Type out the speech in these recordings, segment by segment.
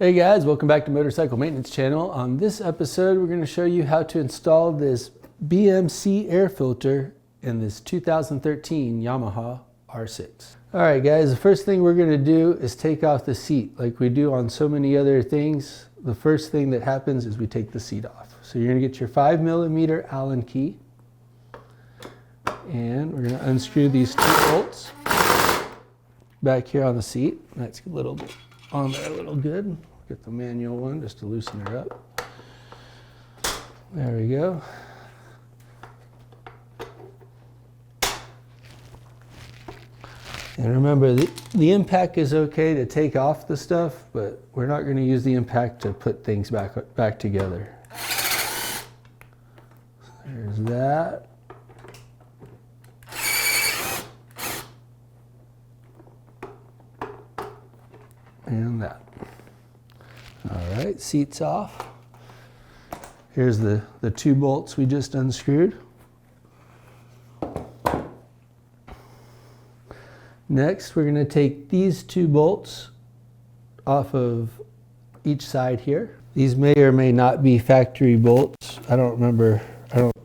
Hey guys, welcome back to Motorcycle Maintenance Channel. On this episode, we're going to show you how to install this BMC air filter in this 2013 Yamaha R6. Alright guys, the first thing we're going to do is take off the seat. Like we do on so many other things, the first thing that happens is we take the seat off. So you're going to get your 5mm Allen key, and we're going to unscrew these two bolts back here on the seat. That's a little bit on there, a little good. Get the manual one just to loosen her up. There we go. And remember, the impact is okay to take off the stuff, but we're not going to use the impact to put things back together. There's that. And that. All right, seat's off. Here's the two bolts we just unscrewed. Next, we're going to take these two bolts off of each side here. These may or may not be factory bolts. I don't remember, I don't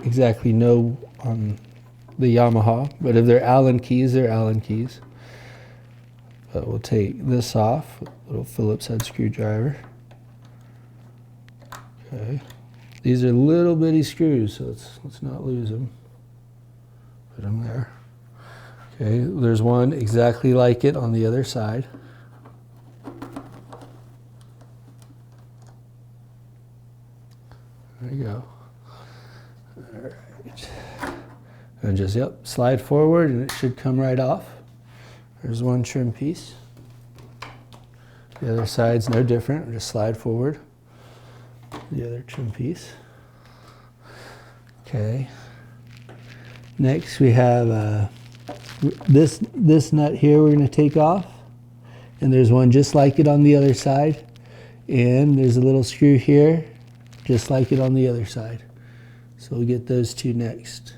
exactly know on the Yamaha, but if they're Allen keys, they're Allen keys. But we'll take this off with a little Phillips head screwdriver. Okay. These are little bitty screws, so let's not lose them. Put them there. Okay, there's one exactly like it on the other side. There you go. All right. And just, slide forward and it should come right off. There's one trim piece. The other side's no different. Just slide forward. The other trim piece. Okay. Next we have this nut here we're going to take off. And there's one just like it on the other side. And there's a little screw here just like it on the other side. So we'll get those two next.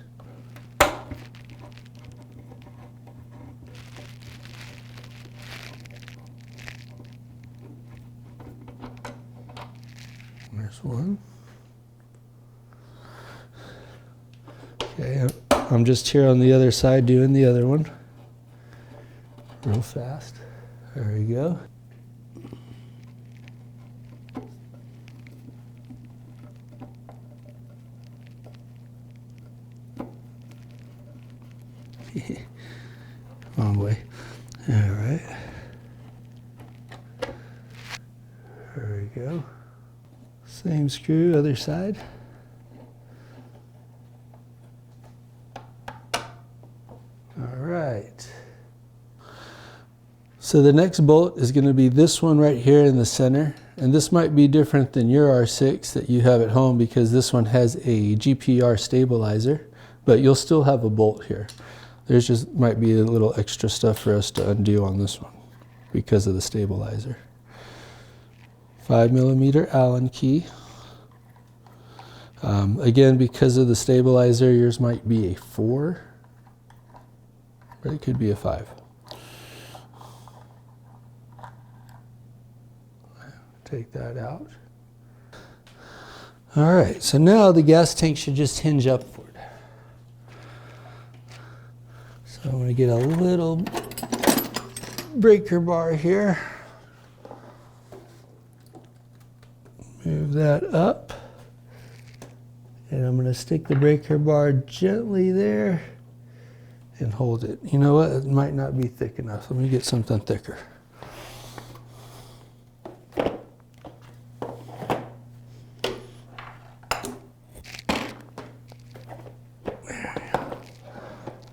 There's one. Okay, I'm just here on the other side doing the other one. Real fast. There we go. Wrong way. All right. There we go. Same screw, other side. All right. So the next bolt is going to be this one right here in the center. And this might be different than your R6 that you have at home because this one has a GPR stabilizer, but you'll still have a bolt here. There's just might be a little extra stuff for us to undo on this one because of the stabilizer. 5mm Allen key. Again, because of the stabilizer, yours might be a 4, but it could be a 5. Take that out. All right, so now the gas tank should just hinge upward. So I'm going to get a little breaker bar here. Move that up. And I'm going to stick the breaker bar gently there and hold it. You know what? It might not be thick enough. Let me get something thicker.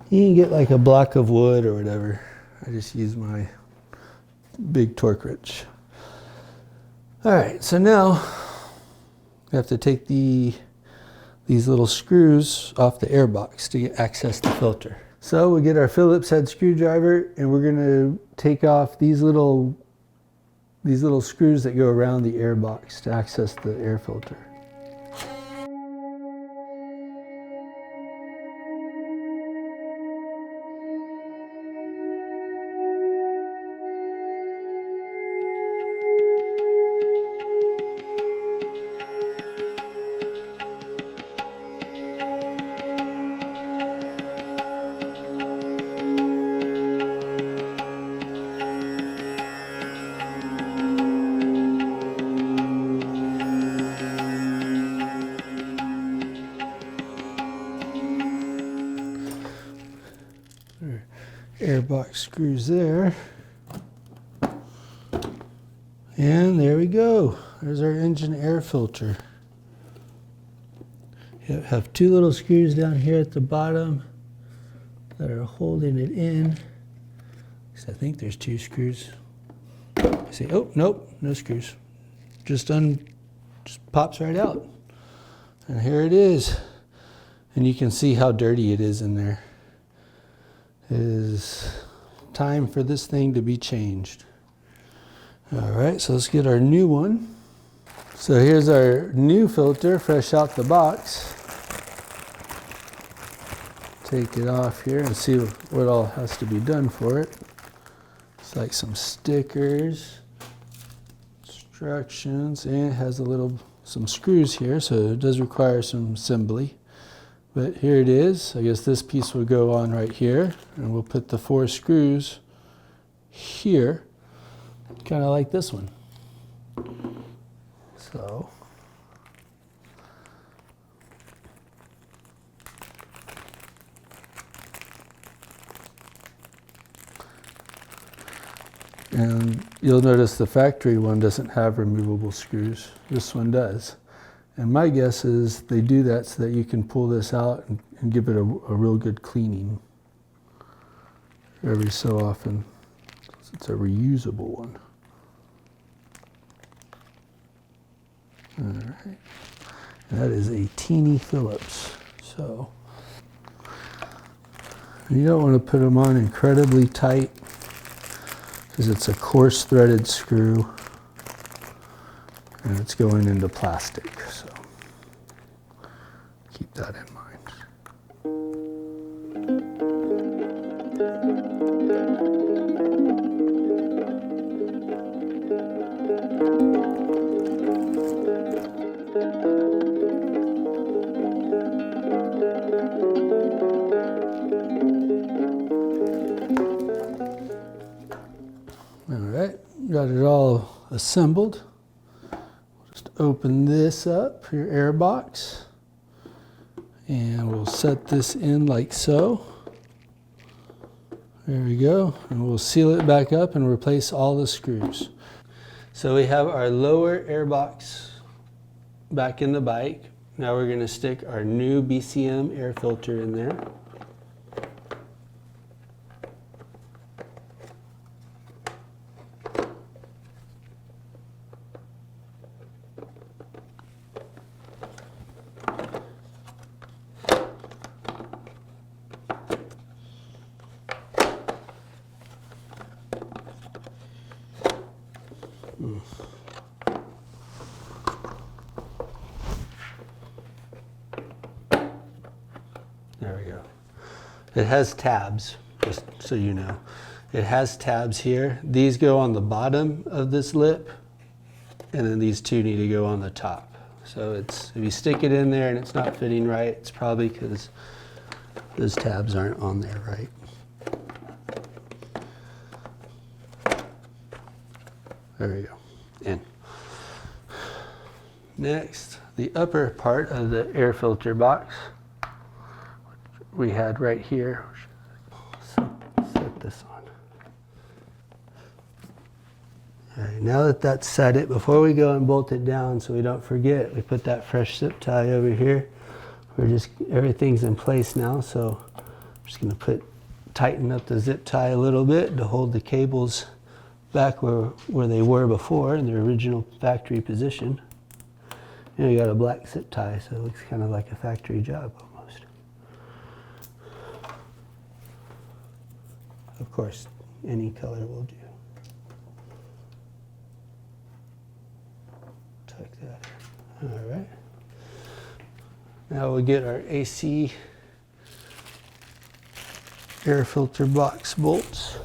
You can get like a block of wood or whatever. I just use my big torque wrench. All right, so now we have to take these little screws off the air box to access the filter. So we get our Phillips head screwdriver and we're going to take off these little screws that go around the air box to access the air filter. air box screws there. And there we go. There's our engine air filter. You have two little screws down here at the bottom that are holding it in. I think there's two screws. I say, oh, nope, no screws. Just pops right out. And here it is. And you can see how dirty it is in there. It is time for this thing to be changed. All right, so let's get our new one. So here's our new filter, fresh out the box. Take it off here and see what all has to be done for it. It's like some stickers, instructions, and it has some screws here, so it does require some assembly. But here it is. I guess this piece will go on right here, and we'll put the 4 screws here, kind of like this one. So, and you'll notice the factory one doesn't have removable screws. This one does. And my guess is they do that so that you can pull this out and give it a real good cleaning every so often. It's a reusable one. All right. And that is a teeny Phillips. So you don't want to put them on incredibly tight because it's a coarse threaded screw and it's going into plastic. So keep that in mind. All right, got it all assembled. Just open this up, your air box, and we'll set this in like so. There we go, and we'll seal it back up and replace all the screws. So we have our lower air box back in the bike. Now we're going to stick our new BCM air filter in there. There we go. It has tabs, just so you know. It has tabs here. These go on the bottom of this lip, and then these two need to go on the top. So if you stick it in there and it's not fitting right, it's probably because those tabs aren't on there right. There we go. In. Next, the upper part of the air filter box we had right here. Set this on. All right, now that that's set it, before we go and bolt it down so we don't forget, we put that fresh zip tie over here. Everything's in place now, so I'm just going to tighten up the zip tie a little bit to hold the cables back where they were before in their original factory position. You got a black zip tie, so it looks kind of like a factory job almost. Of course, any color will do. Tuck that in. All right. Now we'll get our AC air filter box bolts.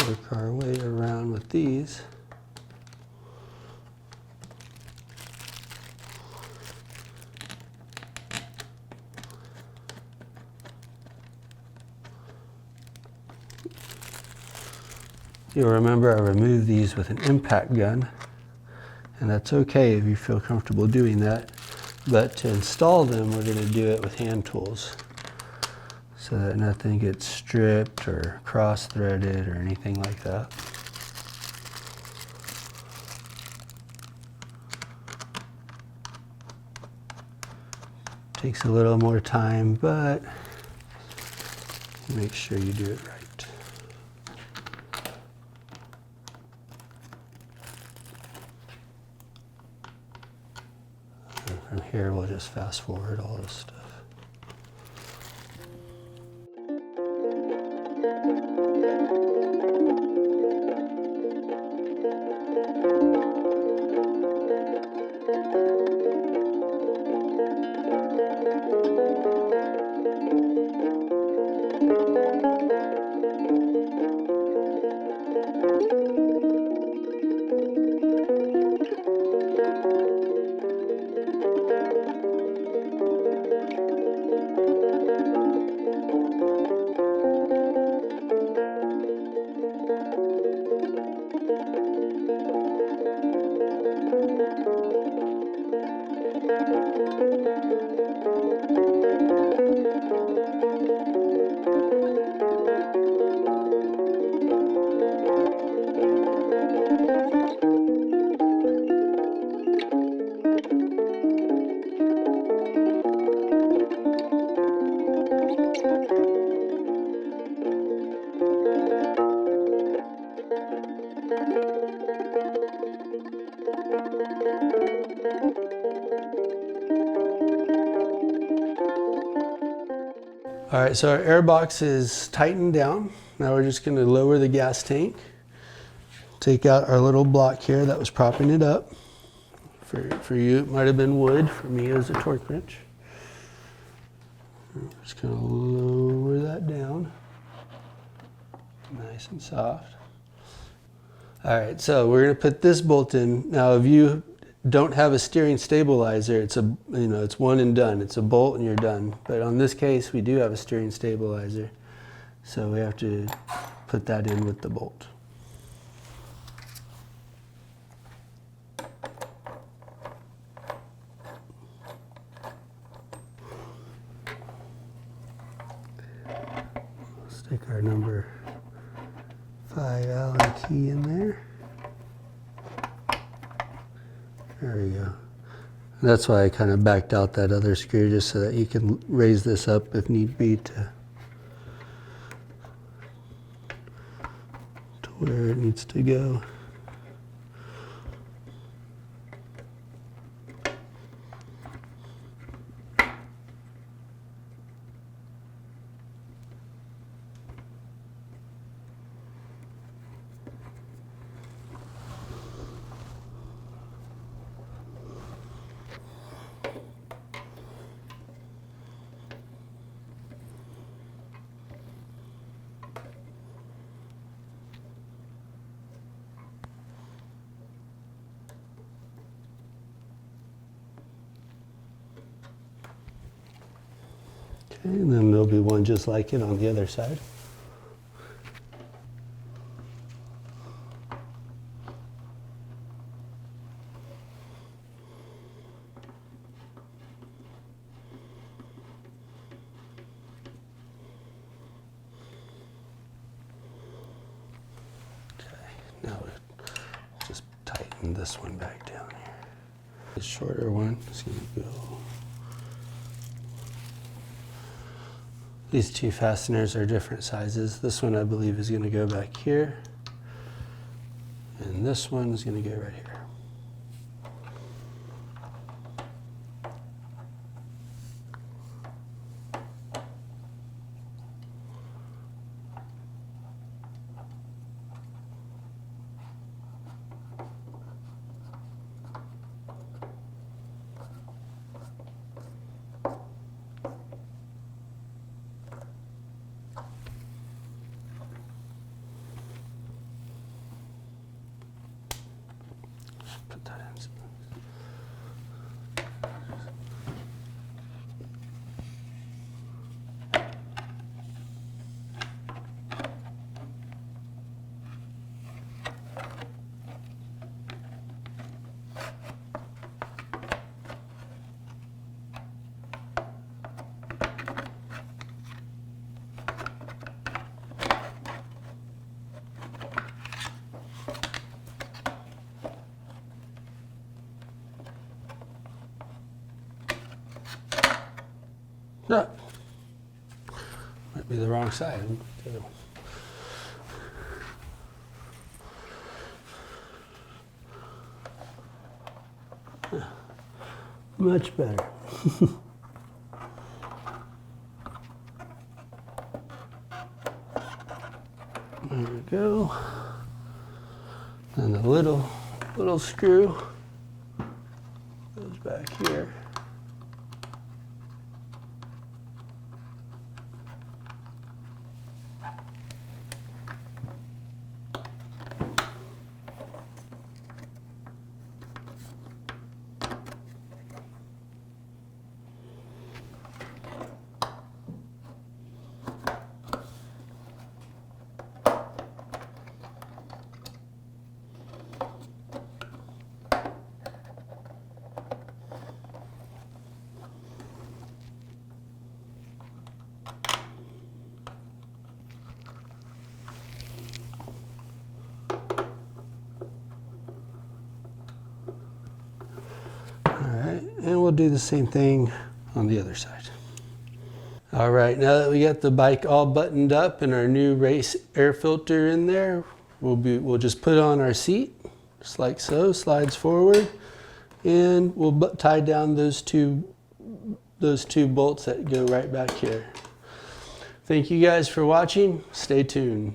Work our way around with these. You'll remember I removed these with an impact gun, and that's okay if you feel comfortable doing that. But to install them, we're going to do it with hand tools so that nothing gets stripped or cross-threaded or anything like that. Takes a little more time, but make sure you do it right. From here, we'll just fast forward all this stuff. All right, so our air box is tightened down. Now we're just going to lower the gas tank. Take out our little block here that was propping it up. For you, it might have been wood. For me, it was a torque wrench. I'm just going to lower that down. Nice and soft. All right, so we're going to put this bolt in. Now, if you don't have a steering stabilizer, it's it's one and done. It's a bolt and you're done. But on this case, we do have a steering stabilizer, so we have to put that in with the bolt. Stick our number 5 Allen key in there. There we go. That's why I kind of backed out that other screw, just so that you can raise this up if need be to where it needs to go. Okay, and then there'll be one just like it on the other side. Okay, now we'll just tighten this one back down here. The shorter one is going to go. These two fasteners are different sizes. This one I believe is going to go back here, and this one is going to go right here. Put that in. No. Might be the wrong side. Much better. There we go. And the little screw goes back here. And we'll do the same thing on the other side. All right, now that we got the bike all buttoned up and our new race air filter in there, we'll just put on our seat, just like so, slides forward, and we'll tie down those two bolts that go right back here. Thank you guys for watching. Stay tuned.